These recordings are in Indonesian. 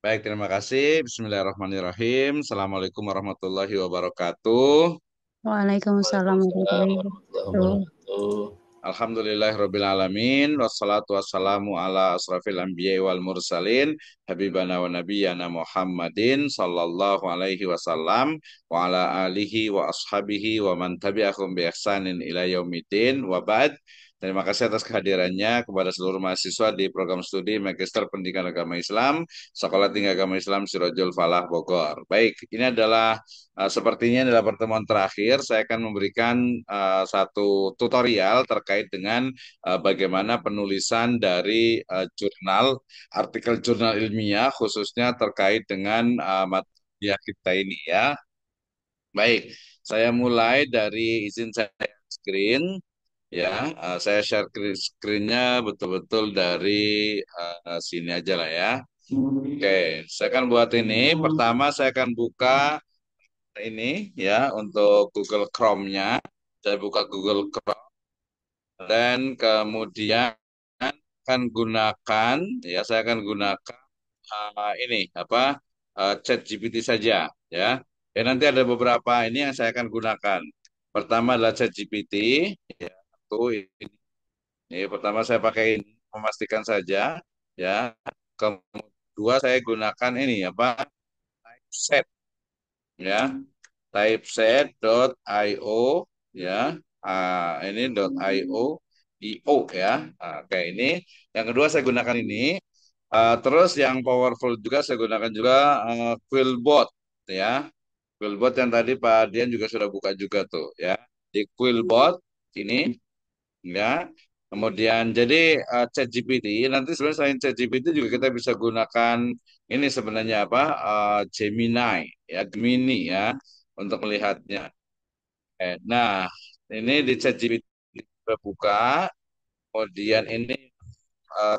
Baik, terima kasih. Bismillahirrahmanirrahim. Assalamualaikum warahmatullahi wabarakatuh. Waalaikumsalam Waalaikumsalam warahmatullahi warahmatullahi wabarakatuh. wabarakatuh. Alhamdulillahirrabbilalamin. Wassalatu wassalamu ala asrafil anbiya wal mursalin. Habibana wa nabiyyana Muhammadin sallallahu alaihi wasallam. Wa ala alihi wa ashabihi wa man tabi'ahum bi ihsanin ila yaumiddin. Wa ba'd. Terima kasih atas kehadirannya kepada seluruh mahasiswa di program studi Magister Pendidikan Agama Islam, Sekolah Tinggi Agama Islam Sirojul Falah Bogor. Baik, ini adalah sepertinya adalah pertemuan terakhir. Saya akan memberikan satu tutorial terkait dengan bagaimana penulisan dari artikel jurnal ilmiah, khususnya terkait dengan materi kita ini ya. Baik, saya mulai dari izin saya screen ya. Saya share screen-nya betul-betul dari sini aja lah ya. Oke, saya akan buat ini. Pertama saya akan buka ini ya untuk Google Chrome-nya. Saya buka Google Chrome dan kemudian saya akan gunakan ini apa ChatGPT saja ya. Ya nanti ada beberapa ini yang saya akan gunakan. Pertama adalah ChatGPT ya. Tuh ini pertama saya pakai ini memastikan saja ya. Kedua saya gunakan ini apa set ya. Typeset.io ya. Ini .io io ya. Oke ini yang kedua saya gunakan ini. Terus yang powerful juga saya gunakan juga Quillbot ya. Quillbot yang tadi Pak Dian juga sudah buka juga tuh ya. Di Quillbot ini ya. Kemudian jadi ChatGPT nanti sebenarnya selain ChatGPT juga kita bisa gunakan ini sebenarnya apa Gemini ya Gemini ya untuk melihatnya. Nah ini di ChatGPT kita buka, kemudian ini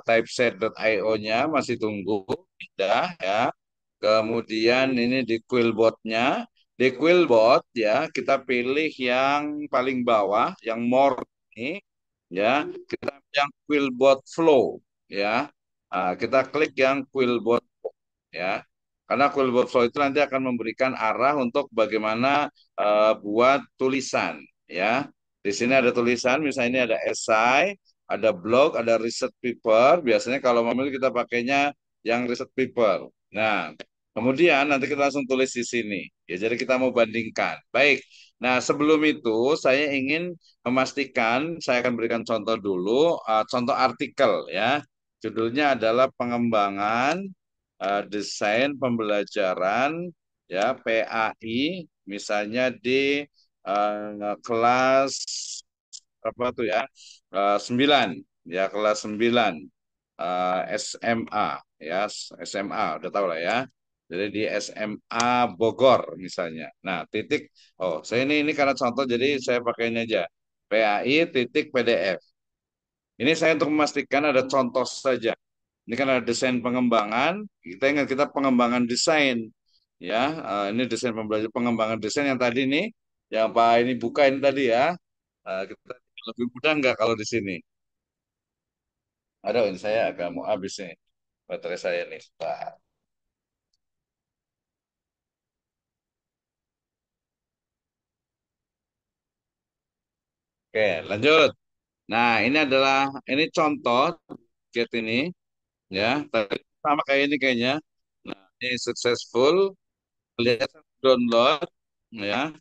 typeset.io-nya masih tunggu, pindah ya. Kemudian ini di Quillbot-nya, di Quillbot ya kita pilih yang paling bawah, yang more ini ya, kita yang Quillbot Flow ya. Kita klik yang Quillbot ya. Karena Quillbot Flow itu nanti akan memberikan arah untuk bagaimana buat tulisan ya. Di sini ada tulisan, misalnya ini ada esai, ada blog, ada research paper. Biasanya kalau memilih kita pakainya yang research paper. Nah, kemudian nanti kita langsung tulis di sini. Ya, jadi kita mau bandingkan. Baik. Nah, sebelum itu saya ingin memastikan, saya akan berikan contoh dulu, contoh artikel ya. Judulnya adalah pengembangan desain pembelajaran ya PAI misalnya di kelas apa tuh ya 9 ya kelas 9 SMA ya SMA udah tahu lah ya. Jadi di SMA Bogor misalnya. Nah, titik saya ini karena contoh jadi saya pakai ini aja. PAI titik PDF. Ini saya untuk memastikan ada contoh saja. Ini kan ada desain pengembangan. Kita ingat kita pengembangan desain, ya. Ini desain pembelajaran pengembangan desain yang tadi nih, yang Pak ini buka ini tadi ya. Kita lebih mudah nggak kalau di sini? Aduh, ini saya agak mau habis nih baterai saya nih. Pak. Oke, lanjut. Nah, ini contoh get ini, ya. Tadi sama kayak ini kayaknya. Nah, ini successful. Lihat download, ya.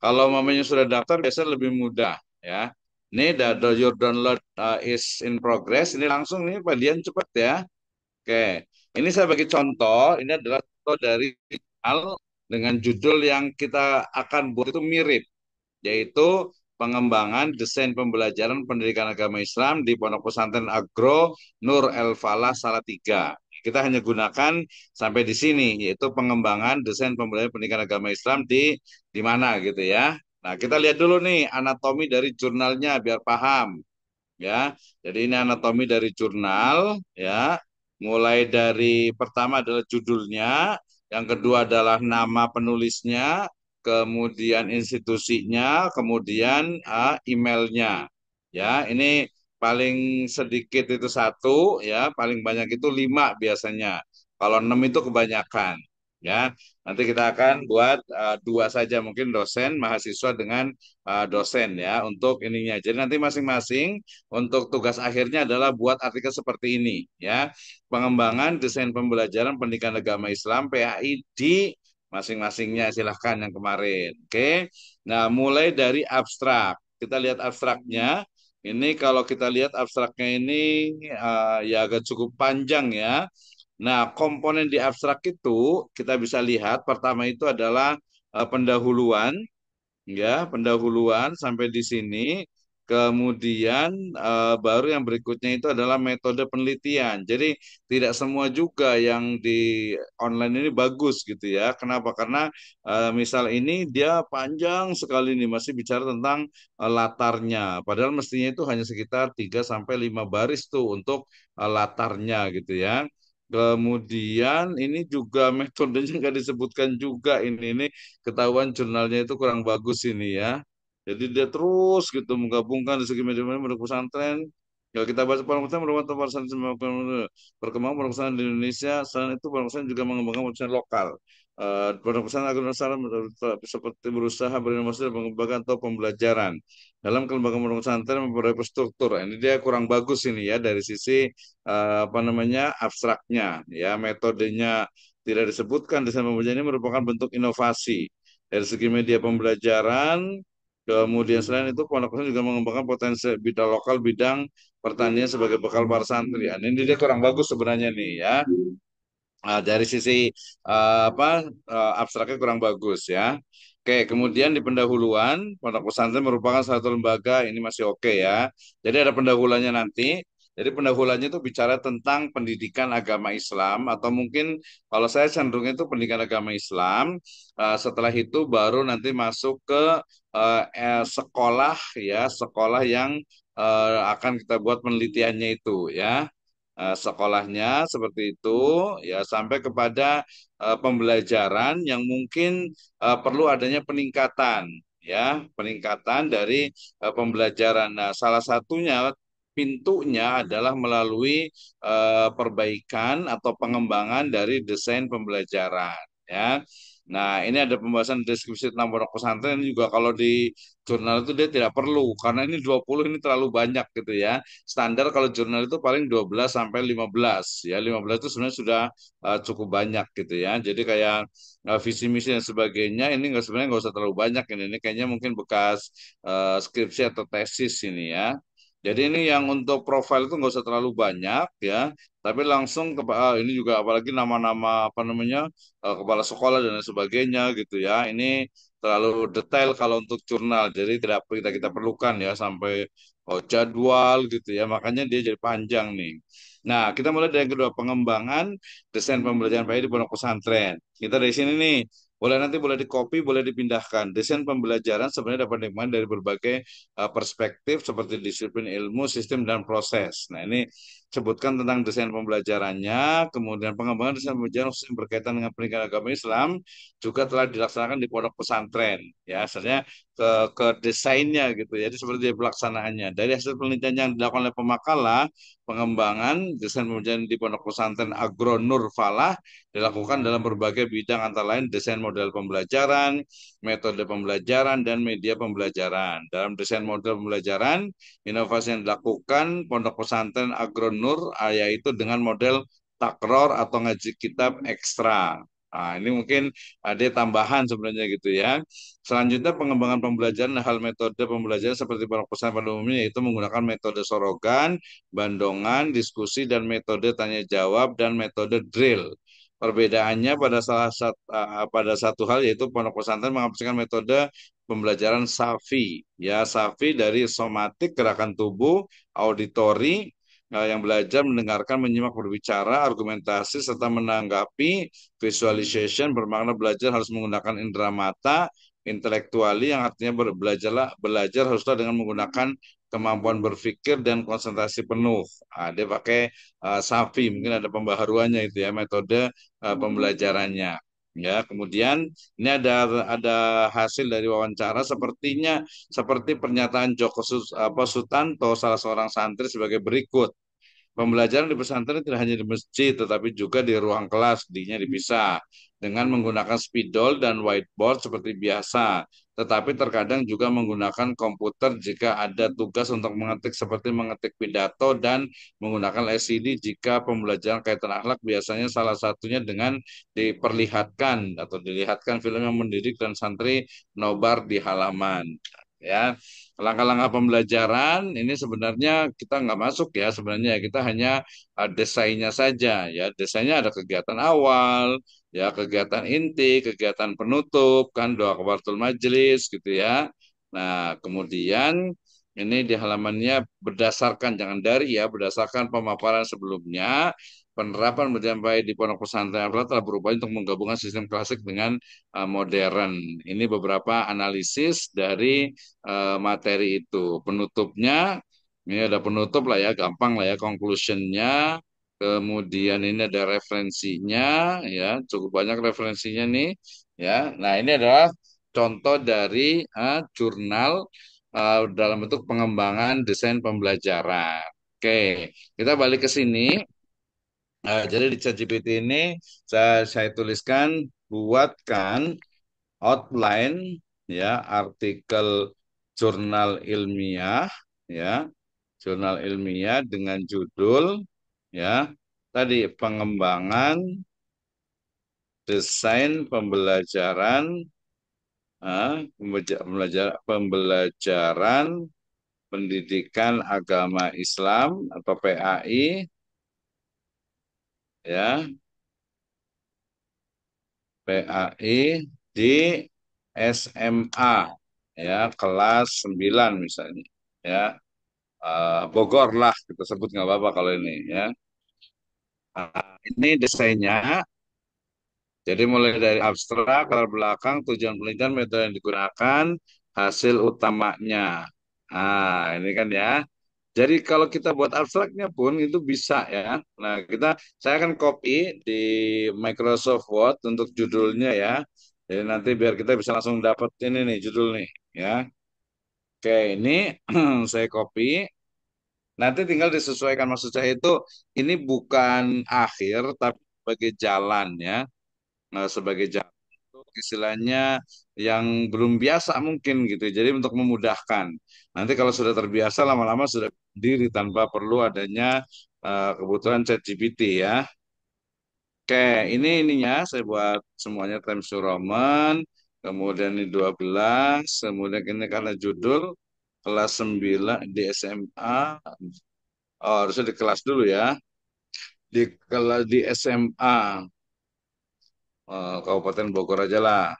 Kalau mamanya sudah daftar biasanya lebih mudah ya. Ini your download is in progress. Ini langsung nih Pak Dian cepat ya. Oke. Ini saya bagi contoh. Ini adalah contoh dari hal dengan judul yang kita akan buat itu mirip, yaitu pengembangan desain pembelajaran pendidikan agama Islam di Pondok Pesantren Agro Nur El Falah Salatiga. Kita hanya gunakan sampai di sini, yaitu pengembangan desain pembelajaran pendidikan agama Islam di mana gitu ya. Nah, kita lihat dulu nih anatomi dari jurnalnya biar paham ya. Jadi ini anatomi dari jurnal ya. Mulai dari pertama adalah judulnya, yang kedua adalah nama penulisnya, kemudian institusinya, kemudian emailnya. Ya, ini paling sedikit itu satu, ya, paling banyak itu lima biasanya. Kalau 6 itu kebanyakan. Ya, nanti kita akan buat dua saja mungkin dosen, mahasiswa dengan dosen ya untuk ininya. Jadi nanti masing-masing untuk tugas akhirnya adalah buat artikel seperti ini ya. Pengembangan desain pembelajaran pendidikan agama Islam PAI di masing-masingnya silahkan yang kemarin. Oke. Nah, mulai dari abstrak. Kita lihat abstraknya. Ini kalau kita lihat abstraknya ini ya agak cukup panjang ya. Nah, komponen di abstrak itu kita bisa lihat pertama itu adalah pendahuluan, ya, pendahuluan sampai di sini. Kemudian baru yang berikutnya itu adalah metode penelitian. Jadi tidak semua juga yang di online ini bagus gitu ya. Kenapa? Karena misal ini dia panjang sekali nih masih bicara tentang latarnya. Padahal mestinya itu hanya sekitar 3 sampai 5 baris tuh untuk latarnya gitu ya. Kemudian ini juga metodenya nggak disebutkan juga ini ketahuan jurnalnya itu kurang bagus ini ya. Jadi dia terus gitu menggabungkan di segi media pondok pesantren. Kalau kita baca pondok pesantren merupakan tempat pesantren perkembangan pondok pesantren di Indonesia. Selain itu pondok pesantren juga mengembangkan pondok pesantren lokal. Pondok pesantren agar Nusantara seperti berusaha berinovasi dan mengembangkan atau pembelajaran. Dalam kelembagaan pondok pesantren memperbaiki struktur. Ini dia kurang bagus ini ya dari sisi apa namanya abstraknya ya metodenya tidak disebutkan desain pembelajaran ini merupakan bentuk inovasi dari segi media pembelajaran. Kemudian selain itu pondok pesantren juga mengembangkan potensi bidang lokal bidang pertanian sebagai bekal para santri. Nah, ini dia kurang bagus sebenarnya nih ya. Dari sisi apa abstraknya kurang bagus ya. Oke, kemudian di pendahuluan, pondok pesantren merupakan satu lembaga, ini masih oke ya. Jadi ada pendahuluannya nanti. Jadi pendahuluannya itu bicara tentang pendidikan agama Islam atau mungkin kalau saya cenderung itu pendidikan agama Islam. Setelah itu baru nanti masuk ke sekolah ya, sekolah yang akan kita buat penelitiannya itu ya. Sekolahnya seperti itu ya sampai kepada pembelajaran yang mungkin perlu adanya peningkatan ya peningkatan dari pembelajaran. Nah, salah satunya pintunya adalah melalui perbaikan atau pengembangan dari desain pembelajaran ya. Nah, ini ada pembahasan deskripsi tentang pondok pesantren ini juga kalau di jurnal itu dia tidak perlu karena ini 20 ini terlalu banyak gitu ya. Standar kalau jurnal itu paling 12 sampai 15 ya. 15 itu sebenarnya sudah cukup banyak gitu ya. Jadi kayak visi misi dan sebagainya ini nggak sebenarnya nggak usah terlalu banyak ini kayaknya mungkin bekas skripsi atau tesis ini ya. Jadi ini yang untuk profil itu nggak usah terlalu banyak ya, tapi langsung ke ini juga apalagi nama-nama apa namanya kepala sekolah dan lain sebagainya gitu ya. Ini terlalu detail kalau untuk jurnal, jadi tidak kita kita perlukan ya sampai jadwal gitu ya. Makanya dia jadi panjang nih. Nah, kita mulai dari yang kedua pengembangan desain pembelajaran PAI di pondok pesantren. Kita dari sini nih. Boleh nanti boleh di copy, boleh dipindahkan. Desain pembelajaran sebenarnya dapat dimainkan dari berbagai perspektif seperti disiplin ilmu, sistem, dan proses. Nah, ini sebutkan tentang desain pembelajarannya, kemudian pengembangan desain pembelajaran khusus yang berkaitan dengan pendidikan agama Islam juga telah dilaksanakan di pondok pesantren. Ya, asalnya ke desainnya gitu ya, jadi seperti pelaksanaannya. Dari hasil penelitian yang dilakukan oleh pemakalah, pengembangan desain pembelajaran di pondok pesantren Agronur Falah dilakukan dalam berbagai bidang antara lain desain model pembelajaran, metode pembelajaran, dan media pembelajaran. Dalam desain model pembelajaran, inovasi yang dilakukan pondok pesantren Agronur yaitu dengan model takror atau ngaji kitab ekstra. Nah, ini mungkin ada tambahan sebenarnya gitu ya. Selanjutnya pengembangan pembelajaran hal metode pembelajaran seperti pondok pesantren pada umumnya yaitu menggunakan metode sorogan, bandongan, diskusi, dan metode tanya jawab dan metode drill. Perbedaannya pada satu hal yaitu pondok pesantren mengaplikasikan metode pembelajaran SAFI. Ya, SAFI dari somatik gerakan tubuh, auditori yang belajar mendengarkan, menyimak, berbicara, argumentasi serta menanggapi, visualization bermakna belajar harus menggunakan indera mata, intelektuali yang artinya belajar haruslah dengan menggunakan kemampuan berpikir dan konsentrasi penuh. Dia pakai SAFI, mungkin ada pembaharuannya itu ya metode pembelajarannya. Ya, kemudian ini ada hasil dari wawancara sepertinya seperti pernyataan Sutanto salah seorang santri sebagai berikut. Pembelajaran di pesantren tidak hanya di masjid, tetapi juga di ruang kelas, dinya dipisah dengan menggunakan spidol dan whiteboard seperti biasa. Tetapi terkadang juga menggunakan komputer jika ada tugas untuk mengetik seperti mengetik pidato dan menggunakan LCD jika pembelajaran kaitan akhlak biasanya salah satunya dengan diperlihatkan atau dilihatkan film yang mendidik dan santri nobar di halaman. Ya, langkah-langkah pembelajaran ini sebenarnya kita nggak masuk ya sebenarnya kita hanya desainnya saja ya desainnya ada kegiatan awal ya kegiatan inti kegiatan penutup kan doa kafatul majelis gitu ya. Nah kemudian ini di halamannya berdasarkan jangan dari ya berdasarkan pemaparan sebelumnya penerapan pendidikan baik di pondok pesantren Al-Falah telah berupaya untuk menggabungkan sistem klasik dengan modern. Ini beberapa analisis dari materi itu. Penutupnya, ini ada penutup lah ya, gampang lah ya, conclusionnya. Kemudian ini ada referensinya, ya, cukup banyak referensinya nih, ya. Nah ini adalah contoh dari jurnal dalam bentuk pengembangan desain pembelajaran. Oke, kita balik ke sini. Jadi di ChatGPT ini saya tuliskan buatkan outline ya artikel jurnal ilmiah ya jurnal ilmiah dengan judul ya tadi pengembangan desain pembelajaran pembelajaran pendidikan agama Islam atau PAI ya PAI di SMA ya kelas 9 misalnya ya. Bogor lah kita sebut nggak apa-apa kalau ini ya. Ini desainnya. Jadi mulai dari abstrak, latar belakang, tujuan penelitian, metode yang digunakan, hasil utamanya. Ini kan ya. Jadi kalau kita buat abstraknya pun itu bisa ya. Nah, saya akan copy di Microsoft Word untuk judulnya ya. Jadi nanti biar kita bisa langsung dapat ini nih judul nih ya. Oke, ini saya copy. Nanti tinggal disesuaikan maksud saya itu ini bukan akhir tapi sebagai jalan ya. Nah, sebagai jalan untuk istilahnya yang belum biasa mungkin gitu. Jadi untuk memudahkan. Nanti kalau sudah terbiasa lama-lama sudah berdiri tanpa perlu adanya kebutuhan ChatGPT ya. Oke, ini ininya saya buat semuanya Times New Roman, kemudian ini 12, kemudian ini karena judul kelas 9 di SMA. Oh, harusnya di kelas dulu ya. Di SMA Kabupaten Bogor aja lah.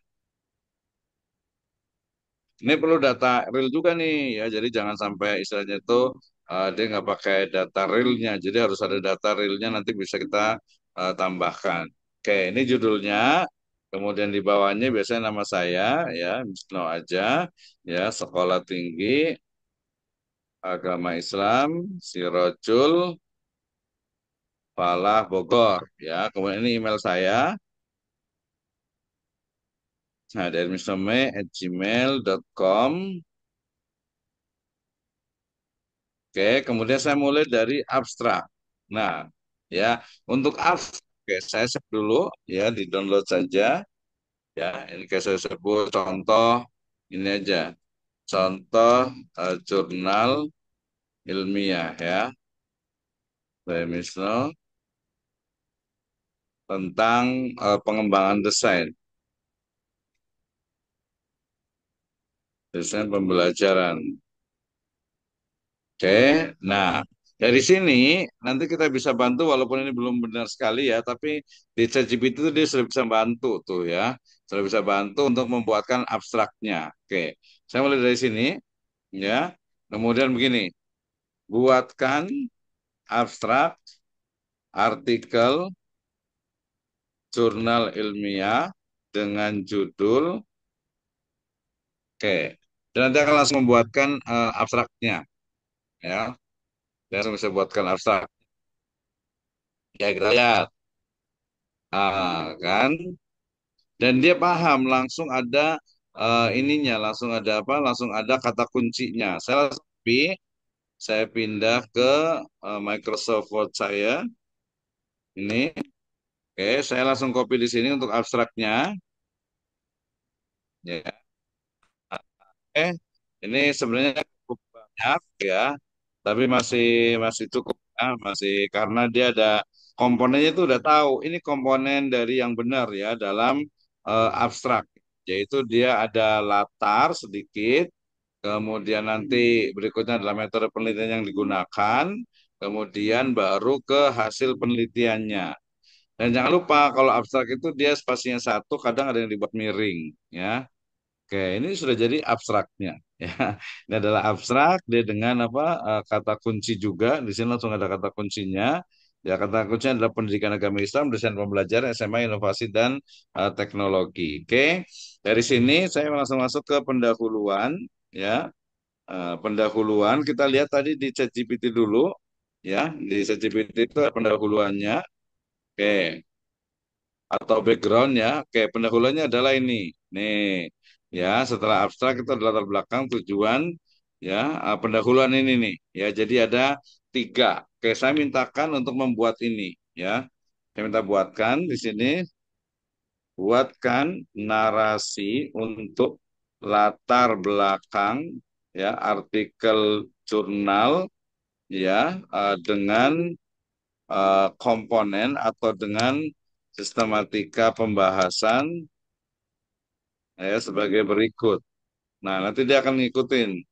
Ini perlu data real juga nih ya. Jadi jangan sampai istilahnya itu dia nggak pakai data realnya. Jadi harus ada data realnya nanti bisa kita tambahkan. Oke, ini judulnya. Kemudian di bawahnya biasanya nama saya ya, Misno aja ya, Sekolah Tinggi Agama Islam Sirojul Falah Bogor ya. Kemudian ini email saya. Nah, dari misnome@gmail.com. Oke, kemudian saya mulai dari abstrak. Nah, ya, untuk abstrak, oke, saya save dulu, ya, di download saja. Ya, ini kayak saya sebut contoh ini aja, contoh jurnal ilmiah ya, dari misal tentang pengembangan desain pembelajaran. Oke, nah dari sini nanti kita bisa bantu walaupun ini belum benar sekali ya, tapi di ChatGPT itu dia sudah bisa bantu tuh ya, sudah bisa bantu untuk membuatkan abstraknya. Oke, saya mulai dari sini ya. Kemudian begini, buatkan abstrak artikel jurnal ilmiah dengan judul, oke, dan nanti akan langsung membuatkan abstraknya ya. Saya langsung bisa buatkan abstrak. Ya kita lihat, kan. Dan dia paham langsung ada ininya, langsung ada apa? Langsung ada kata kuncinya. Saya langsung copy, Saya pindah ke Microsoft Word saya. Ini, oke, saya langsung copy di sini untuk abstraknya. Ya, oke. Ini sebenarnya cukup banyak ya, tapi masih masih cukup ya, masih karena dia ada komponennya itu udah tahu. Ini komponen dari yang benar ya dalam abstrak, yaitu dia ada latar sedikit. Kemudian nanti berikutnya adalah metode penelitian yang digunakan, kemudian baru ke hasil penelitiannya. Dan jangan lupa kalau abstrak itu dia spasinya satu, kadang ada yang dibuat miring, ya. Oke, ini sudah jadi abstraknya, ya. Ini adalah abstrak, dia dengan apa kata kunci juga. Di sini langsung ada kata kuncinya. Ya, kata kuncinya adalah pendidikan agama Islam, desain pembelajaran, SMA, inovasi dan teknologi. Oke, dari sini saya langsung masuk ke pendahuluan, ya. Pendahuluan kita lihat tadi di ChatGPT dulu, ya. Di ChatGPT itu ada pendahuluannya. Oke, atau background ya. Oke, pendahuluannya adalah ini. Nih, ya, setelah abstrak itu adalah latar belakang, tujuan, ya, pendahuluan ini nih. Ya, jadi ada tiga. Oke, saya mintakan untuk membuat ini, ya. Saya minta buatkan di sini, buatkan narasi untuk latar belakang, ya, artikel jurnal, ya, dengan komponen atau dengan sistematika pembahasan ya sebagai berikut. Nah, nanti dia akan ngikutin.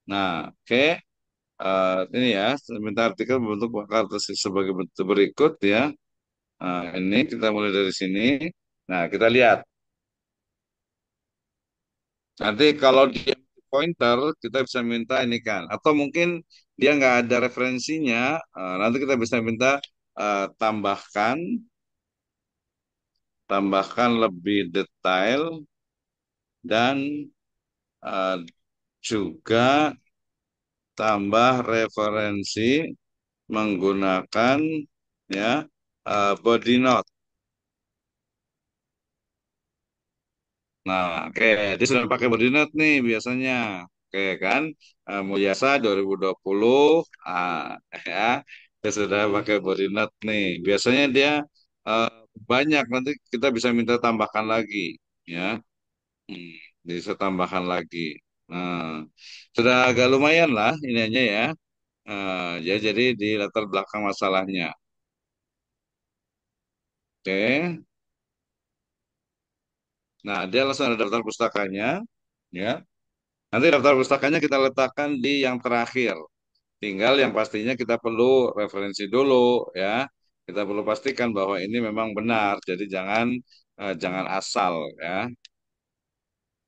Nah, oke. Ini ya, minta artikel berbentuk karakteristik sebagai bentuk berikut ya. Nah, ini kita mulai dari sini. Nah, kita lihat. Nanti kalau dia pointer, kita bisa minta ini kan. Atau mungkin dia nggak ada referensinya, nanti kita bisa minta tambahkan, tambahkan lebih detail dan eh, juga tambah referensi menggunakan ya body note. Nah, oke, dia sudah pakai body note nih biasanya. Oke kan, Mulyasa 2020, ah, ya, dia sudah pakai body note nih. Biasanya dia eh, banyak, nanti kita bisa minta tambahkan lagi, ya. Hmm, bisa tambahkan lagi. Nah, sudah agak lumayan lah ini aja ya. Ya jadi di latar belakang masalahnya. Oke. Nah, dia langsung ada daftar pustakanya, ya. Nanti daftar pustakanya kita letakkan di yang terakhir. Tinggal yang pastinya kita perlu referensi dulu, ya. Kita perlu pastikan bahwa ini memang benar. Jadi jangan asal, ya.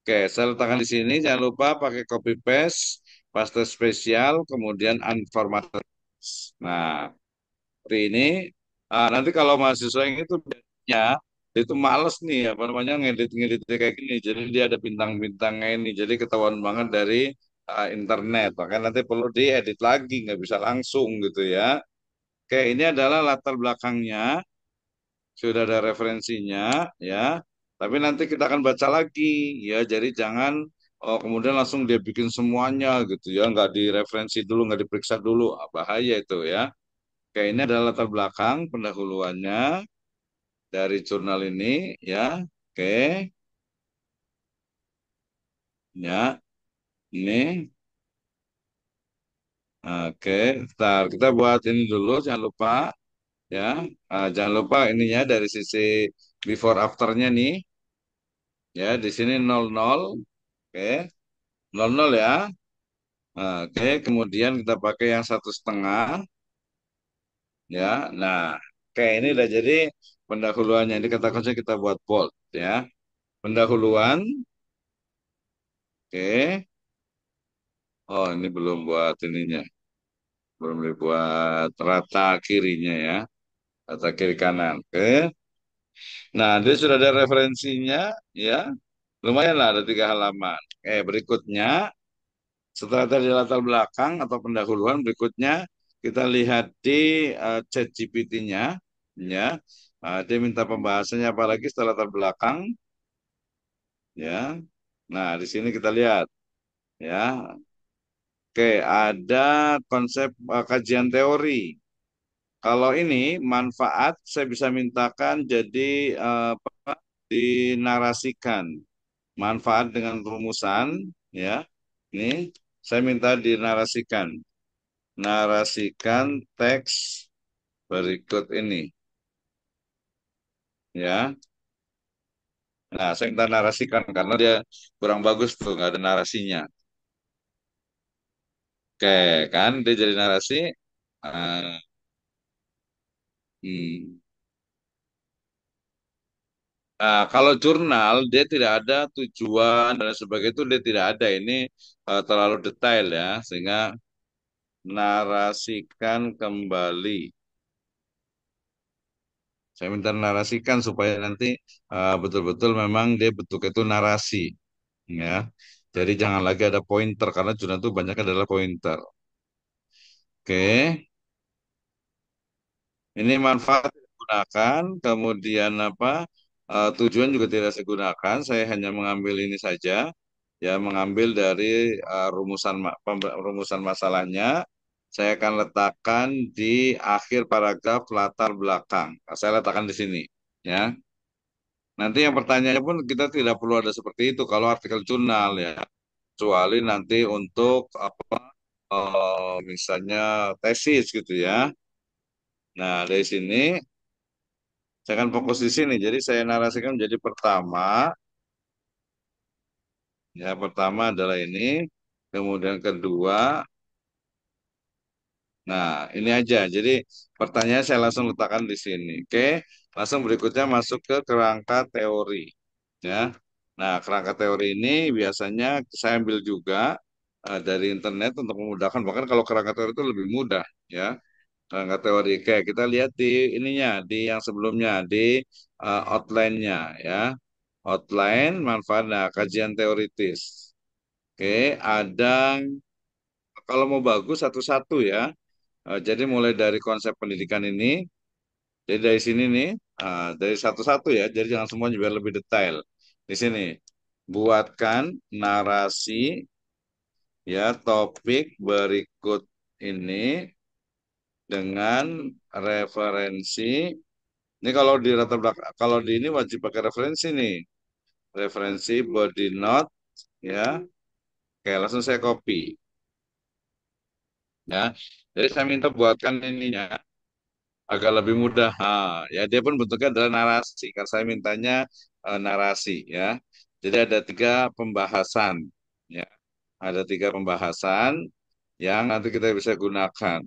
Oke, saya letakkan di sini. Jangan lupa pakai copy paste, paste spesial, kemudian unformatted. Nah, seperti ini. Nanti kalau mahasiswa yang itu biasanya itu males nih apa namanya ngedit-ngedit kayak gini. Jadi dia ada bintang-bintangnya ini. Jadi ketahuan banget dari internet. Makanya nanti perlu diedit lagi, nggak bisa langsung gitu ya. Oke, ini adalah latar belakangnya. Sudah ada referensinya ya. Tapi nanti kita akan baca lagi ya. Jadi jangan kemudian langsung dia bikin semuanya gitu ya. Nggak direferensi dulu, nggak diperiksa dulu. Bahaya itu ya. Oke, ini adalah latar belakang pendahuluannya dari jurnal ini ya. Oke, ya. Ini oke. Ntar kita buat ini dulu jangan lupa ya. Jangan lupa ininya dari sisi before afternya nih ya. Di sini 00. Oke, 00 ya. Oke, kemudian kita pakai yang 1,5 ya. Nah, kayak ini udah jadi pendahuluannya. Ini kata kunci kita buat bold ya. Pendahuluan. Oke. Oh, ini belum buat ininya. Belum dibuat rata kirinya ya. Rata kiri kanan. Oke. Nah, dia sudah ada referensinya ya. Lumayan lah ada 3 halaman. Berikutnya setelah tadi latar belakang atau pendahuluan, berikutnya kita lihat di ChatGPT-nya ya. Dia minta pembahasannya apa lagi setelah latar belakang ya. Nah, di sini kita lihat ya. Oke, ada konsep kajian teori. Kalau ini manfaat saya bisa mintakan jadi dinarasikan. Manfaat dengan rumusan, ya. Ini saya minta dinarasikan. Narasikan teks berikut ini, ya. Nah, saya minta narasikan karena dia kurang bagus tuh, nggak ada narasinya. Oke, kan dia jadi narasi. Ah, hmm. Nah, kalau jurnal dia tidak ada tujuan dan sebagainya itu dia tidak ada. Ini terlalu detail ya, sehingga narasikan kembali. Saya minta narasikan supaya nanti betul-betul memang dia bentuk itu narasi, ya. Jadi jangan lagi ada pointer karena jurnal itu banyak adalah pointer. Oke, ini manfaat digunakan, kemudian apa tujuan juga tidak saya gunakan. Saya hanya mengambil ini saja, ya mengambil dari rumusan masalahnya. Saya akan letakkan di akhir paragraf latar belakang. Nah, saya letakkan di sini, ya. Nanti yang pertanyaannya pun kita tidak perlu ada seperti itu kalau artikel jurnal ya, kecuali nanti untuk apa misalnya tesis gitu ya. Nah, dari sini saya akan fokus di sini. Jadi saya narasikan menjadi pertama, ya pertama adalah ini, kemudian kedua. Nah, ini aja. Jadi pertanyaan saya langsung letakkan di sini. Oke, langsung berikutnya masuk ke kerangka teori. Ya. Nah, kerangka teori ini biasanya saya ambil juga dari internet untuk memudahkan. Bahkan kalau kerangka teori itu lebih mudah, ya. Kerangka teori kayak kita lihat di ininya, di yang sebelumnya, di outline-nya, ya. Outline manfaat nah, kajian teoritis. Oke, ada kalau mau bagus satu-satu ya. Jadi mulai dari konsep pendidikan ini, jadi dari sini nih, dari satu-satu ya. Jadi jangan semuanya biar lebih detail. Di sini buatkan narasi ya topik berikut ini dengan referensi. Ini kalau di latar belakang, kalau di ini wajib pakai referensi nih, referensi body note ya. Oke, langsung saya copy ya. Jadi saya minta buatkan ininya agak lebih mudah. Ya dia pun bentuknya adalah narasi. Karena saya mintanya narasi ya. Jadi ada tiga pembahasan ya. Ada tiga pembahasan yang nanti kita bisa gunakan.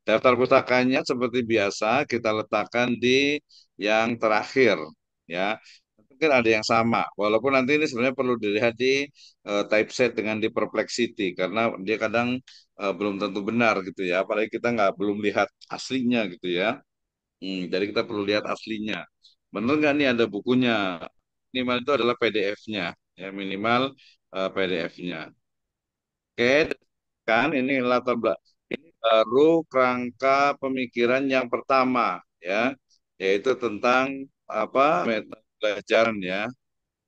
Daftar pustakanya seperti biasa kita letakkan di yang terakhir ya. Mungkin ada yang sama, walaupun nanti ini sebenarnya perlu dilihat di typeset dengan di Perplexity karena dia kadang belum tentu benar gitu ya. Apalagi kita nggak belum lihat aslinya gitu ya. Jadi kita perlu lihat aslinya. Benar nggak nih ada bukunya? Minimal itu adalah PDF-nya ya minimal PDF-nya. Oke, kan ini latar belakang ini baru kerangka pemikiran yang pertama ya, yaitu tentang apa metode pembelajaran ya.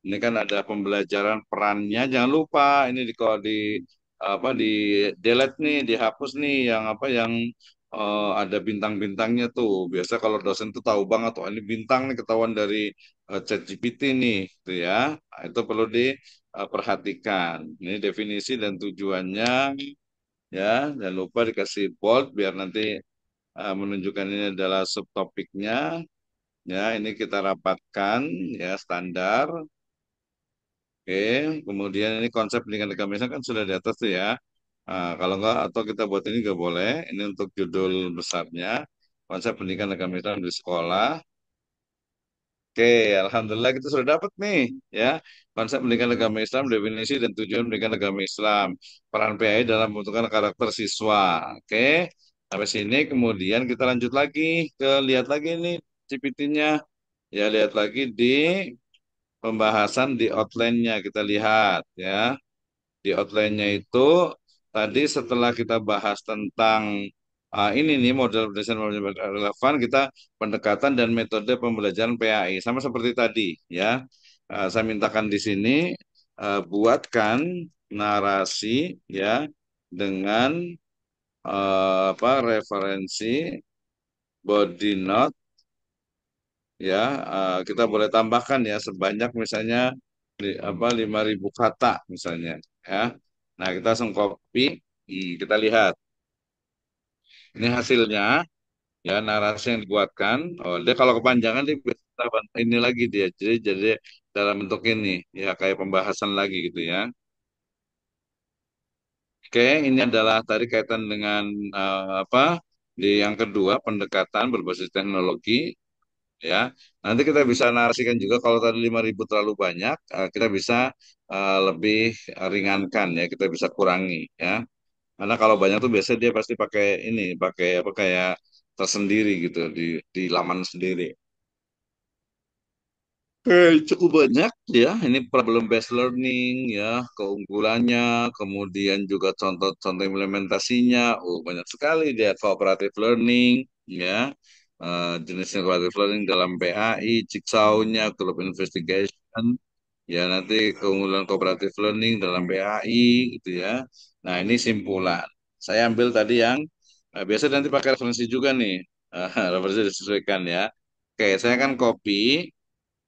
Ini kan ada pembelajaran perannya. Jangan lupa ini di kalau di apa di delete nih, dihapus nih yang apa yang ada bintang-bintangnya tuh. Biasa kalau dosen tuh tahu banget tuh ini bintang nih ketahuan dari ChatGPT nih, gitu ya. Nah, itu perlu diperhatikan. Ini definisi dan tujuannya ya. Jangan lupa dikasih bold biar nanti menunjukkan ini adalah subtopiknya. Ya, ini kita rapatkan ya standar. Oke, kemudian ini konsep pendidikan agama Islam kan sudah di atas tuh ya. Kalau enggak, atau kita buat ini enggak boleh. Ini untuk judul besarnya, konsep pendidikan agama Islam di sekolah. Oke, alhamdulillah kita sudah dapat nih ya konsep pendidikan agama Islam, definisi dan tujuan pendidikan agama Islam, peran PAI dalam pembentukan karakter siswa. Oke, sampai sini kemudian kita lanjut lagi ke lihat lagi nih GPT-nya. Ya, lihat lagi di pembahasan di outline-nya kita lihat ya. Di outline-nya itu tadi setelah kita bahas tentang ini nih model berdasarkan model relevan kita pendekatan dan metode pembelajaran PAI sama seperti tadi ya. Saya mintakan di sini buatkan narasi ya dengan apa referensi body note ya, kita boleh tambahkan ya sebanyak misalnya apa 5.000 kata misalnya ya. Nah, kita langsung copy. Kita lihat ini hasilnya ya, narasi yang dibuatkan. Oh, dia kalau kepanjangan dia bisa ini lagi dia. Jadi dalam bentuk ini ya kayak pembahasan lagi gitu ya. Oke, ini adalah tadi kaitan dengan apa di yang kedua pendekatan berbasis teknologi ya. Nanti kita bisa narasikan juga kalau tadi 5.000 terlalu banyak, kita bisa lebih ringankan ya, kita bisa kurangi ya. Karena kalau banyak tuh biasanya dia pasti pakai ini, pakai apa kayak tersendiri gitu di laman sendiri. Cukup banyak ya. Ini problem based learning ya, keunggulannya, kemudian juga contoh-contoh implementasinya. Oh, banyak sekali dia cooperative learning ya. Jenisnya cooperative learning dalam PAI, Jigsaw-nya, group investigation, ya nanti keunggulan cooperative learning dalam PAI gitu ya. Nah, ini simpulan. Saya ambil tadi yang biasa nanti pakai referensi juga nih. Referensi disesuaikan ya. Oke, saya akan copy.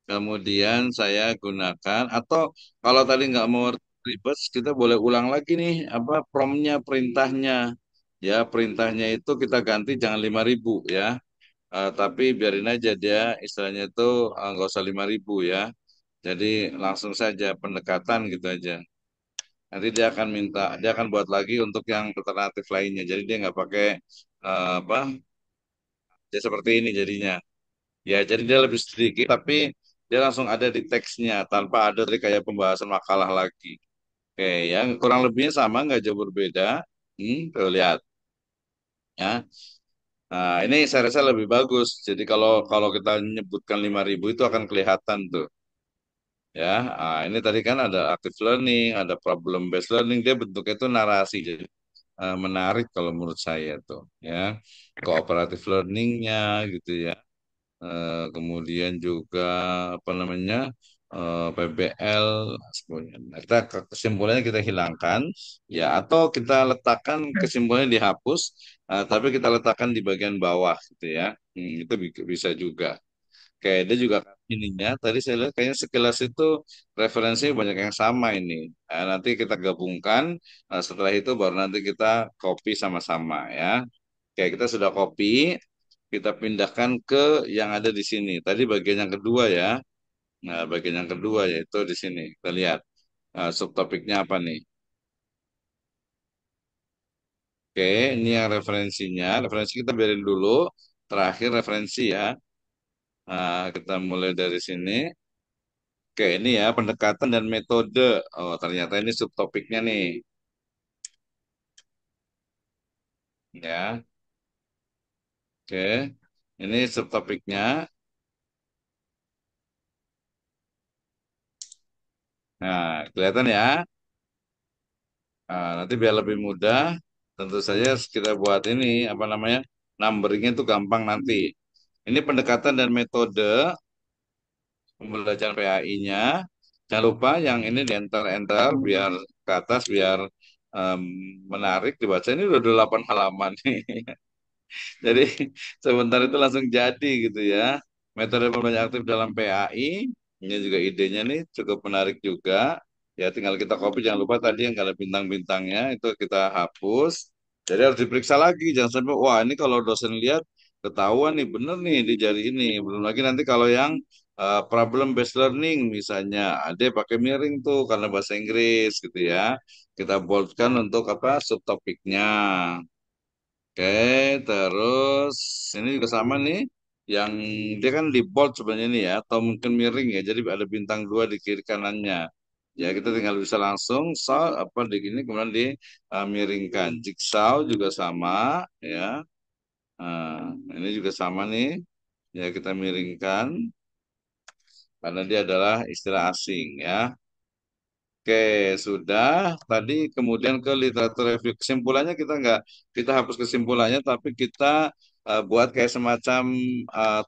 Kemudian saya gunakan atau kalau tadi nggak mau ribet, kita boleh ulang lagi nih apa promptnya, perintahnya. Ya, perintahnya itu kita ganti jangan 5.000 ya. Tapi biarin aja dia istilahnya itu nggak usah 5.000 ya. Jadi langsung saja pendekatan gitu aja. Nanti dia akan buat lagi untuk yang alternatif lainnya. Jadi dia nggak pakai apa, ya seperti ini jadinya. Ya, jadi dia lebih sedikit, tapi dia langsung ada di teksnya tanpa ada dari kayak pembahasan makalah lagi. Oke, yang kurang lebihnya sama, nggak jauh berbeda. Tuh lihat ya. Nah, ini saya rasa lebih bagus. Jadi kalau kalau kita menyebutkan 5.000 itu akan kelihatan tuh. Ya, ini tadi kan ada active learning, ada problem based learning, dia bentuknya itu narasi, jadi menarik kalau menurut saya tuh. Ya, cooperative learningnya gitu ya. Kemudian juga apa namanya PBL semuanya. Nah, kita kesimpulannya kita hilangkan ya atau kita letakkan kesimpulannya dihapus, tapi kita letakkan di bagian bawah gitu ya. Itu bisa juga. Kayak dia juga ininya tadi saya lihat kayaknya sekilas itu referensi banyak yang sama ini. Nah, nanti kita gabungkan, setelah itu baru nanti kita copy sama-sama ya. Kayak kita sudah copy, kita pindahkan ke yang ada di sini. Tadi bagian yang kedua ya. Nah, bagian yang kedua yaitu di sini. Kita lihat subtopiknya apa nih. Oke, ini yang referensinya. Referensi kita biarin dulu. Terakhir referensi ya. Kita mulai dari sini. Oke, ini ya pendekatan dan metode. Oh, ternyata ini subtopiknya nih. Ya, oke. Ini subtopiknya. Nah, kelihatan ya. Nanti biar lebih mudah, tentu saja kita buat ini apa namanya numberingnya itu gampang nanti. Ini pendekatan dan metode pembelajaran PAI-nya. Jangan lupa yang ini di enter biar ke atas biar em, menarik dibaca. Ini udah 8 halaman nih. Jadi sebentar itu langsung jadi gitu ya. Metode pembelajaran aktif dalam PAI, ini juga idenya nih cukup menarik juga. Ya tinggal kita copy, jangan lupa tadi yang ada bintang-bintangnya itu kita hapus. Jadi harus diperiksa lagi, jangan sampai wah ini kalau dosen lihat ketahuan nih bener nih di jari ini. Belum lagi nanti kalau yang problem based learning misalnya, ada pakai miring tuh karena bahasa Inggris gitu ya. Kita boldkan untuk apa subtopiknya. Oke, terus ini juga sama nih. Yang dia kan di bold sebenarnya nih ya, atau mungkin miring ya. Jadi ada bintang dua di kiri kanannya. Ya kita tinggal bisa langsung apa di gini kemudian miringkan. Jigsaw juga sama ya. Nah, ini juga sama nih. Ya kita miringkan karena dia adalah istilah asing ya. Oke, sudah. Tadi kemudian ke literatur review. Kesimpulannya kita nggak, kita hapus kesimpulannya, tapi kita buat kayak semacam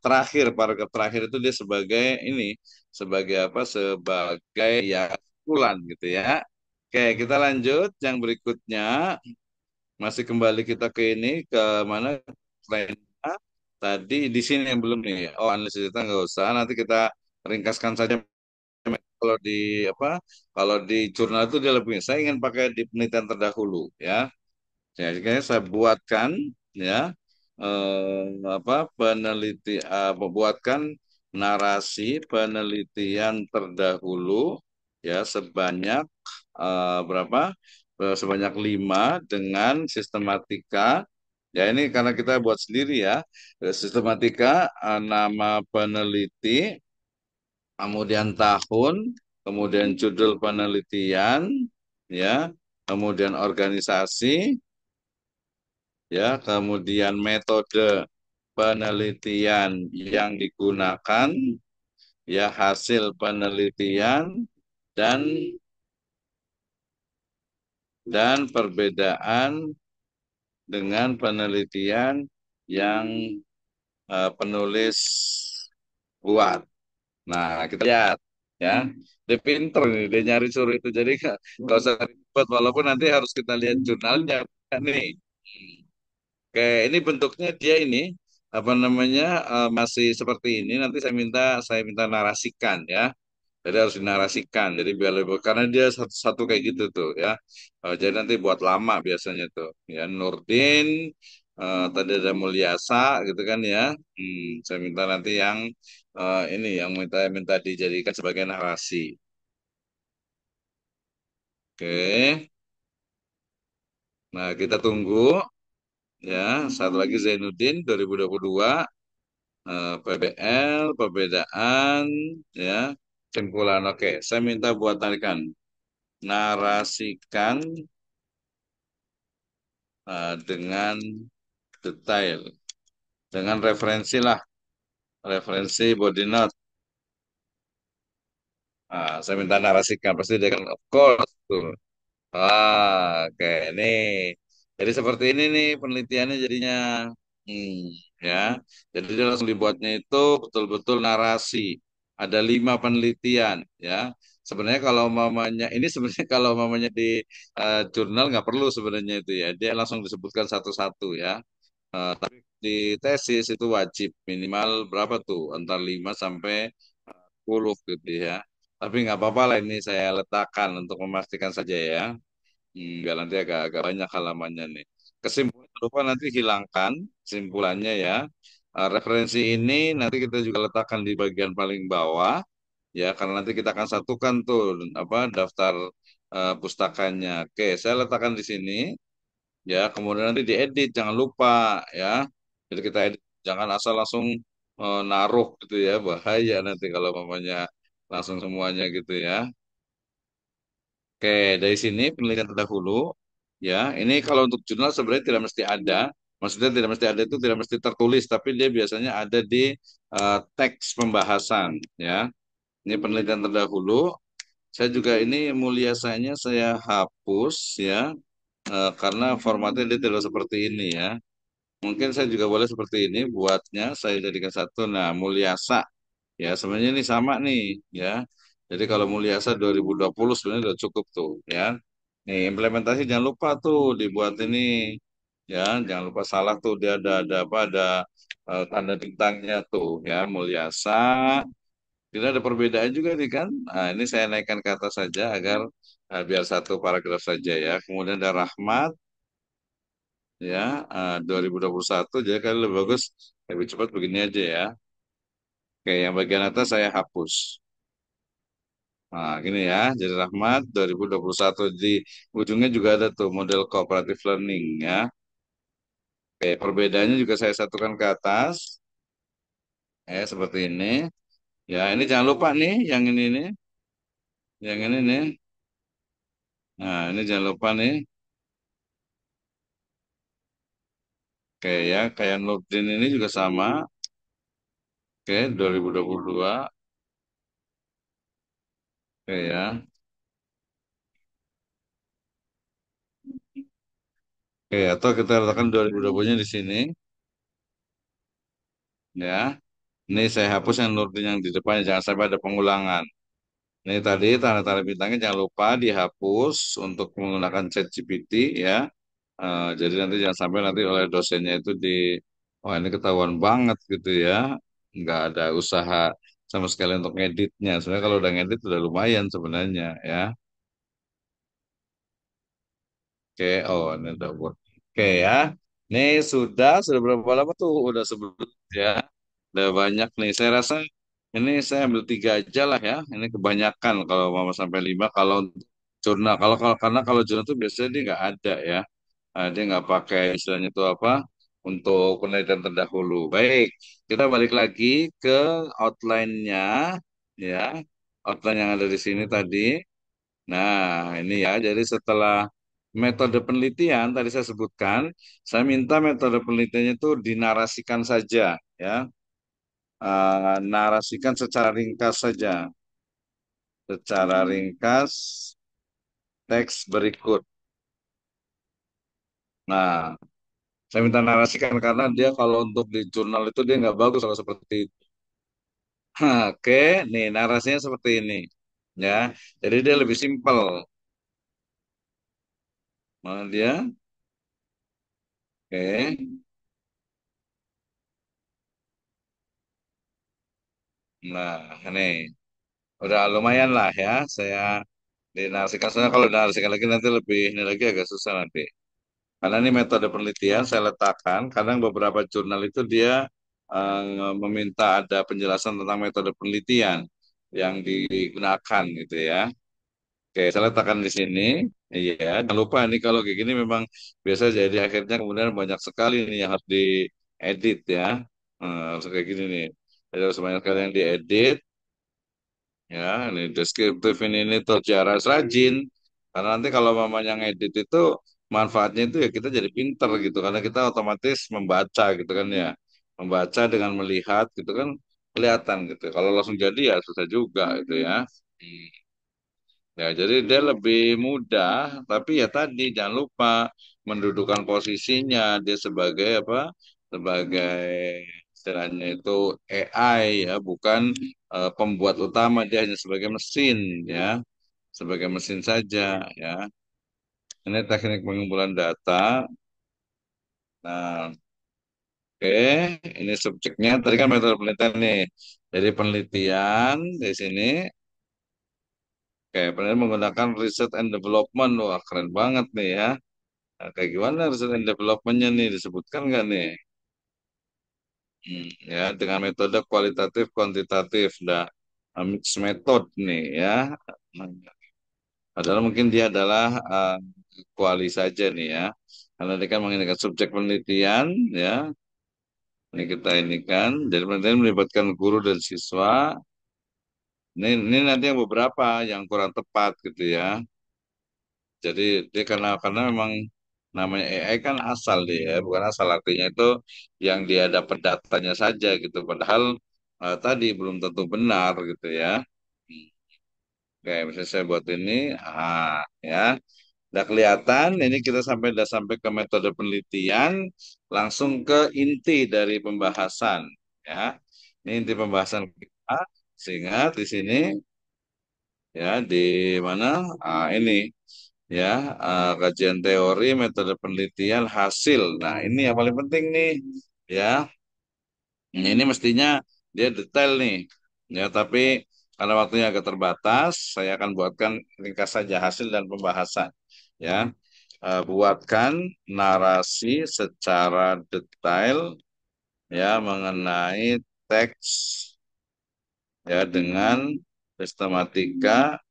terakhir, paragraf terakhir itu dia sebagai ini, sebagai apa? Sebagai ya kesimpulan gitu ya. Oke, kita lanjut yang berikutnya. masih kembali kita ke ini ke mana lainnya tadi di sini yang belum nih. Oh, analisis data nggak usah. Nanti kita ringkaskan saja. Kalau di apa? Kalau di jurnal itu dia lebih. Saya ingin pakai di penelitian terdahulu, ya. Jadi kayaknya saya buatkan, ya, apa membuatkan narasi penelitian terdahulu, ya, sebanyak berapa? Sebanyak 5 dengan sistematika. Ya ini karena kita buat sendiri ya. Sistematika, nama peneliti, kemudian tahun, kemudian judul penelitian, ya, kemudian organisasi, ya, kemudian metode penelitian yang digunakan, ya, hasil penelitian dan perbedaan dengan penelitian yang penulis buat. Nah, kita lihat, ya. Dia pinter nih, dia nyari suruh itu. Jadi nggak usah ribet, walaupun nanti harus kita lihat jurnalnya. Kan nih. Oke, ini bentuknya dia ini apa namanya masih seperti ini. Nanti saya minta narasikan, ya. Jadi harus dinarasikan. Jadi biar lebih karena dia satu-satu kayak gitu tuh, ya. Jadi nanti buat lama biasanya tuh. Ya Nurdin, tadi ada Mulyasa gitu kan ya. Saya minta nanti yang ini yang minta minta dijadikan sebagai narasi. Oke. Nah, kita tunggu, ya. Satu lagi Zainuddin 2022, PBL, perbedaan, ya. Simpulan. Oke, saya minta buat tarikan narasikan dengan detail, dengan referensi lah, referensi body note. Saya minta narasikan, pasti dia kan, of course. Tuh. Oke, nih. Jadi seperti ini nih penelitiannya jadinya. Hmm, ya. Jadi dia langsung dibuatnya itu betul-betul narasi. Ada 5 penelitian, ya. Sebenarnya kalau mamanya ini sebenarnya kalau mamanya di jurnal nggak perlu sebenarnya itu ya. Dia langsung disebutkan satu-satu ya. Tapi di tesis itu wajib minimal berapa tuh? Antara 5 sampai 10 gitu ya. Tapi nggak apa-apa lah ini saya letakkan untuk memastikan saja ya. Nggak nanti agak banyak halamannya nih. Kesimpulan lupa nanti hilangkan kesimpulannya ya. Referensi ini nanti kita juga letakkan di bagian paling bawah ya karena nanti kita akan satukan tuh apa daftar pustakanya. Oke, saya letakkan di sini ya. Kemudian nanti diedit jangan lupa ya. Jadi kita edit jangan asal langsung naruh gitu ya bahaya nanti kalau mamanya langsung semuanya gitu ya. Oke, dari sini penelitian terdahulu, ya. Ini kalau untuk jurnal sebenarnya tidak mesti ada. Maksudnya tidak mesti ada itu tidak mesti tertulis, tapi dia biasanya ada di teks pembahasan, ya. Ini penelitian terdahulu. Saya juga ini muliasanya saya hapus, ya, karena formatnya dia tidak seperti ini, ya. Mungkin saya juga boleh seperti ini buatnya. Saya jadikan satu. Nah, muliasa. Ya, sebenarnya ini sama nih, ya. Jadi kalau Mulyasa 2020 sebenarnya udah cukup tuh, ya. Nih, implementasi jangan lupa tuh dibuat ini, ya. Jangan lupa salah tuh dia ada apa ada tanda bintangnya tuh, ya. Mulyasa. Ini ada perbedaan juga nih kan. Nah, ini saya naikkan ke atas saja agar biar satu paragraf saja ya. Kemudian ada Rahmat, ya, 2021. Jadi kali lebih bagus lebih cepat begini aja ya. Oke, yang bagian atas saya hapus. Nah, gini ya, jadi Rahmat 2021 di ujungnya juga ada tuh model cooperative learning ya. Oke, perbedaannya juga saya satukan ke atas, ya seperti ini. Ya, ini jangan lupa nih, yang ini nih. Nah, ini jangan lupa nih. Oke ya, kayak Nurdin ini juga sama. Oke, 2022. Oke ya. Oke, atau kita letakkan 2020-nya di sini, ya. Ini saya hapus yang Nurdin yang di depannya, jangan sampai ada pengulangan. Ini tadi tanda-tanda bintangnya jangan lupa dihapus untuk menggunakan ChatGPT ya. Jadi nanti jangan sampai nanti oleh dosennya itu wah ini ketahuan banget gitu ya, nggak ada usaha sama sekali untuk ngeditnya. Sebenarnya kalau udah ngedit udah lumayan sebenarnya ya. Oke, oh ini udah buat. Oke ya, ini sudah berapa lama tuh? Udah sebelum ya, udah banyak nih. Saya rasa ini saya ambil tiga aja lah ya. Ini kebanyakan kalau mau sampai lima. Kalau untuk jurnal, karena kalau jurnal tuh biasanya dia nggak ada ya. Dia nggak pakai istilahnya itu apa untuk penelitian terdahulu. Baik, kita balik lagi ke outline-nya ya. Outline yang ada di sini tadi. Nah, ini ya. Jadi setelah metode penelitian tadi saya sebutkan, saya minta metode penelitiannya itu dinarasikan saja ya. Narasikan secara ringkas saja. Secara ringkas teks berikut. Nah, saya minta narasikan karena dia kalau untuk di jurnal itu dia nggak bagus kalau seperti itu. Oke, nih narasinya seperti ini. Ya, jadi dia lebih simpel. Mana dia? Oke, nah ini udah lumayan lah ya. Saya dinarasikan, soalnya kalau dinarasikan lagi nanti lebih ini lagi agak susah nanti. Karena ini metode penelitian saya letakkan. Kadang beberapa jurnal itu dia meminta ada penjelasan tentang metode penelitian yang digunakan gitu ya. Oke, saya letakkan di sini. Iya, jangan lupa nih kalau kayak gini memang biasa jadi akhirnya kemudian banyak sekali nih yang harus diedit ya. Harus kayak gini nih. Jadi harus banyak sekali yang diedit. Ya, ini deskriptif ini tuh harus rajin. Karena nanti kalau mamanya ngedit itu manfaatnya itu ya kita jadi pinter gitu. Karena kita otomatis membaca gitu kan ya. Membaca dengan melihat gitu kan kelihatan gitu. Kalau langsung jadi ya susah juga itu ya. Hmm. Ya, jadi dia lebih mudah, tapi ya tadi jangan lupa mendudukan posisinya dia sebagai apa? Sebagai istilahnya itu AI ya, bukan pembuat utama, dia hanya sebagai mesin ya, sebagai mesin saja ya. Ini teknik pengumpulan data. Nah, oke, ini subjeknya. Tadi kan metode penelitian nih. Jadi penelitian di sini. Oke, penelitian menggunakan research and development. Wah, keren banget nih ya. Nah, kayak gimana research and development-nya nih disebutkan nggak nih? Ya, dengan metode kualitatif kuantitatif, dah mix method nih ya. Nah, padahal mungkin dia adalah kuali saja nih ya. Karena dia kan menggunakan subjek penelitian ya. Ini kita ini kan, jadi penelitian melibatkan guru dan siswa. Ini nanti yang beberapa yang kurang tepat gitu ya. Jadi dia karena memang namanya AI kan asal dia, ya, bukan asal artinya itu yang dia dapat datanya saja gitu. Padahal tadi belum tentu benar gitu ya. Hmm. Oke, misalnya saya buat ini, ya, udah kelihatan. Ini kita udah sampai ke metode penelitian, langsung ke inti dari pembahasan, ya. Ini inti pembahasan kita. Sehingga di sini, ya, di mana? Ini ya, kajian teori, metode penelitian, hasil. Nah, ini yang paling penting nih, ya. Ini mestinya dia detail nih, ya. Tapi karena waktunya agak terbatas, saya akan buatkan ringkas saja hasil dan pembahasan, ya. Buatkan narasi secara detail, ya, mengenai teks, ya, dengan sistematika,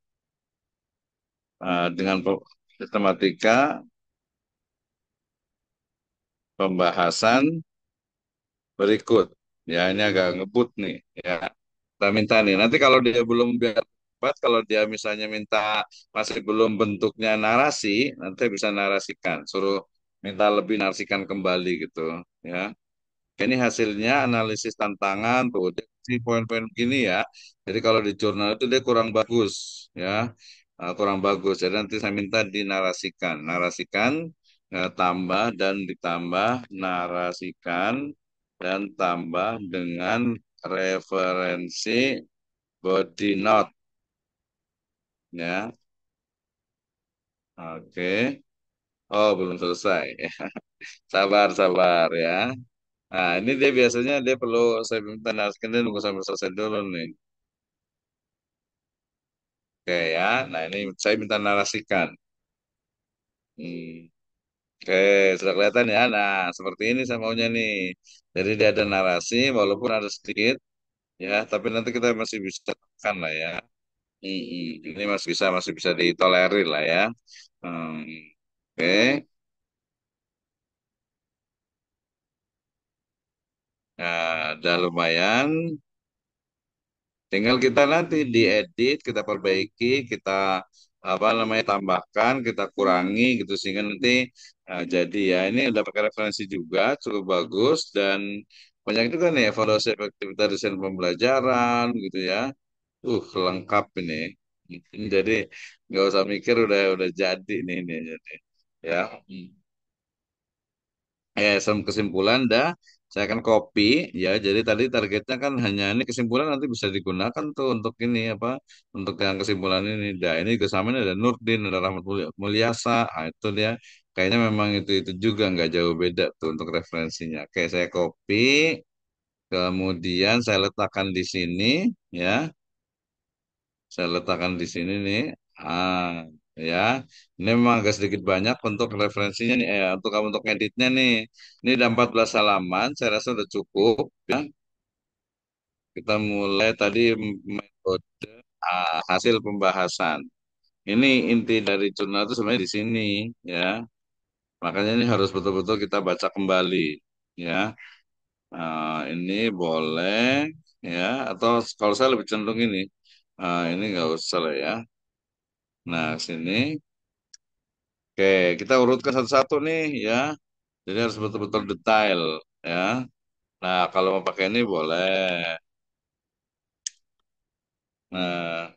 dengan sistematika pembahasan berikut. Ya, ini agak ngebut nih. Ya, kita minta nih. Nanti kalau dia belum biar cepat, kalau dia misalnya minta masih belum bentuknya narasi, nanti bisa narasikan. Suruh minta lebih narasikan kembali gitu. Ya, ini hasilnya analisis tantangan tuh. Dia kasih poin-poin begini ya. Jadi kalau di jurnal itu dia kurang bagus. Ya, kurang bagus. Jadi nanti saya minta dinarasikan. Narasikan, tambah dan ditambah, narasikan dan tambah dengan referensi body note ya. Oke. Oh, belum selesai. Sabar, sabar ya. Nah, ini dia biasanya dia perlu saya minta narasikan dia nunggu sampai selesai dulu nih. Oke ya. Nah, ini saya minta narasikan. Hmm. Oke, sudah kelihatan ya. Nah, seperti ini saya maunya nih. Jadi dia ada narasi, walaupun ada sedikit, ya, tapi nanti kita masih bisa tekan lah ya. Ini masih bisa ditolerir lah ya. Hmm, oke. Nah, udah lumayan. Tinggal kita nanti diedit, kita perbaiki, kita apa namanya tambahkan, kita kurangi gitu sehingga nanti jadi ya ini udah pakai referensi juga cukup bagus dan banyak itu kan ya evaluasi efektivitas desain pembelajaran gitu ya. Lengkap ini. Jadi nggak usah mikir udah jadi nih ini jadi ya. Kesimpulan dah saya akan copy ya. Jadi tadi targetnya kan hanya ini kesimpulan nanti bisa digunakan tuh untuk ini apa untuk yang kesimpulan ini. Dah ini juga sama ini ada Nurdin, ada Rahmat Mulyasa. Ah, itu dia kayaknya memang itu juga nggak jauh beda tuh untuk referensinya. Oke, saya copy, kemudian saya letakkan di sini ya. Saya letakkan di sini nih. Ah, ya. Ini memang agak sedikit banyak untuk referensinya nih. Untuk kamu untuk editnya nih. Ini ada 14 halaman. Saya rasa udah cukup. Ya. Kita mulai tadi metode hasil pembahasan. Ini inti dari jurnal itu sebenarnya di sini, ya. Makanya ini harus betul-betul kita baca kembali, ya. Ini boleh, ya. Atau kalau saya lebih cenderung ini nggak usah lah ya. Nah, sini. Oke, kita urutkan satu-satu nih ya. Jadi harus betul-betul detail ya. Nah, kalau mau pakai ini boleh. Nah,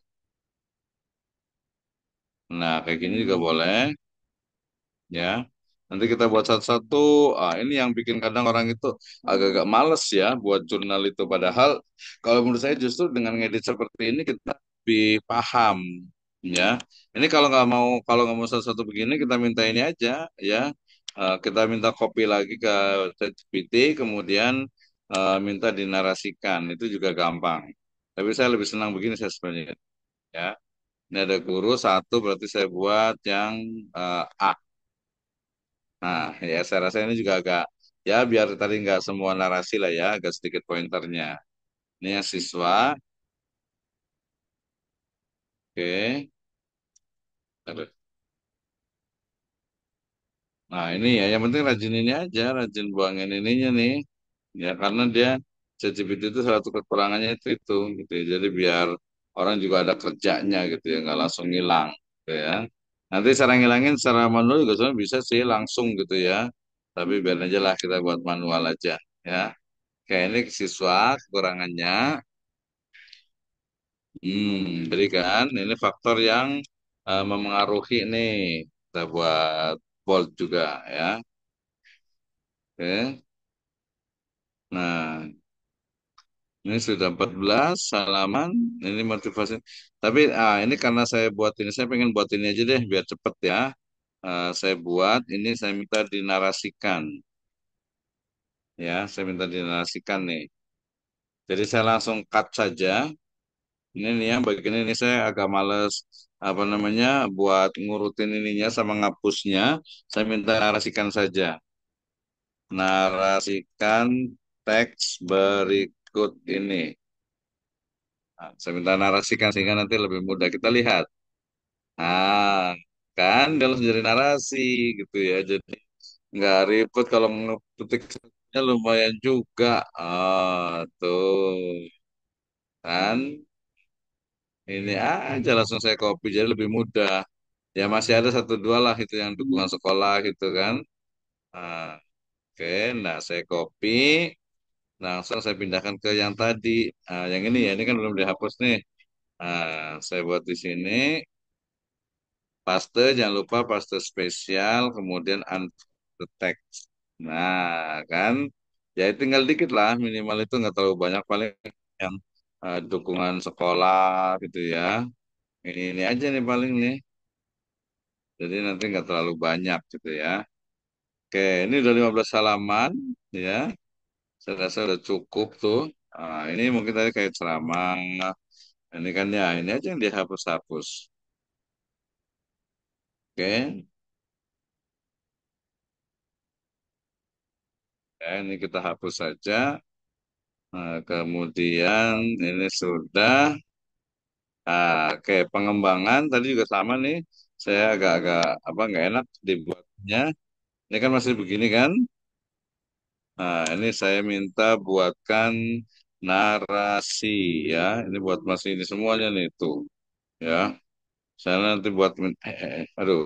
nah kayak gini juga boleh ya. Nanti kita buat satu-satu. Ini yang bikin kadang orang itu agak-agak males ya buat jurnal itu. Padahal kalau menurut saya justru dengan ngedit seperti ini kita lebih paham ya. Ini kalau nggak mau satu-satu begini kita minta ini aja ya. Kita minta copy lagi ke ChatGPT, kemudian minta dinarasikan. Itu juga gampang. Tapi saya lebih senang begini saya sebenarnya ya. Ini ada guru satu berarti saya buat yang A. Nah, ya saya rasa ini juga agak ya biar tadi nggak semua narasi lah ya, agak sedikit pointernya. Ini yang siswa, oke. Nah ini ya, yang penting rajin ini aja, rajin buangin ininya nih. Ya karena dia ChatGPT itu salah satu kekurangannya itu gitu ya. Jadi biar orang juga ada kerjanya gitu ya, nggak langsung ngilang gitu ya. Nanti cara ngilangin secara manual juga sebenarnya bisa sih langsung gitu ya. Tapi biar aja lah kita buat manual aja ya. Kayak ini siswa kekurangannya. Jadi kan ini faktor yang memengaruhi nih. Kita buat bold juga ya. Oke. Nah, ini sudah 14 halaman. Ini motivasi. Tapi ini karena saya buat ini, saya pengen buat ini aja deh biar cepet ya. Saya buat ini, saya minta dinarasikan ya. Saya minta dinarasikan nih. Jadi saya langsung cut saja. Ini nih yang bagian ini saya agak males apa namanya buat ngurutin ininya sama ngapusnya. Saya minta narasikan saja. Narasikan teks berikut ini. Nah, saya minta narasikan sehingga nanti lebih mudah kita lihat. Nah, kan dia langsung jadi narasi gitu ya. Jadi nggak ribet kalau ngepetiknya lumayan juga. Tuh kan ini aja langsung saya copy jadi lebih mudah. Ya masih ada satu dua lah itu yang dukungan sekolah gitu kan. Nah, oke, nah saya copy, langsung saya pindahkan ke yang tadi. Yang ini ya, ini kan belum dihapus nih. Saya buat di sini. Paste, jangan lupa paste spesial, kemudian unpaste text. Nah, kan, ya tinggal dikit lah, minimal itu nggak terlalu banyak, paling yang dukungan sekolah gitu ya. Ini aja nih paling nih. Jadi nanti nggak terlalu banyak gitu ya. Oke, ini udah 15 halaman ya. Saya rasa udah cukup tuh. Nah, ini mungkin tadi kayak ceramah. Ini kan ya, ini aja yang dihapus-hapus. Oke, ya, ini kita hapus saja. Nah, kemudian ini sudah. Nah, oke, pengembangan tadi juga sama nih. Saya agak-agak apa nggak enak dibuatnya. Ini kan masih begini kan? Nah, ini saya minta buatkan narasi ya. Ini buat masih ini semuanya nih tuh ya. Saya nanti buat aduh.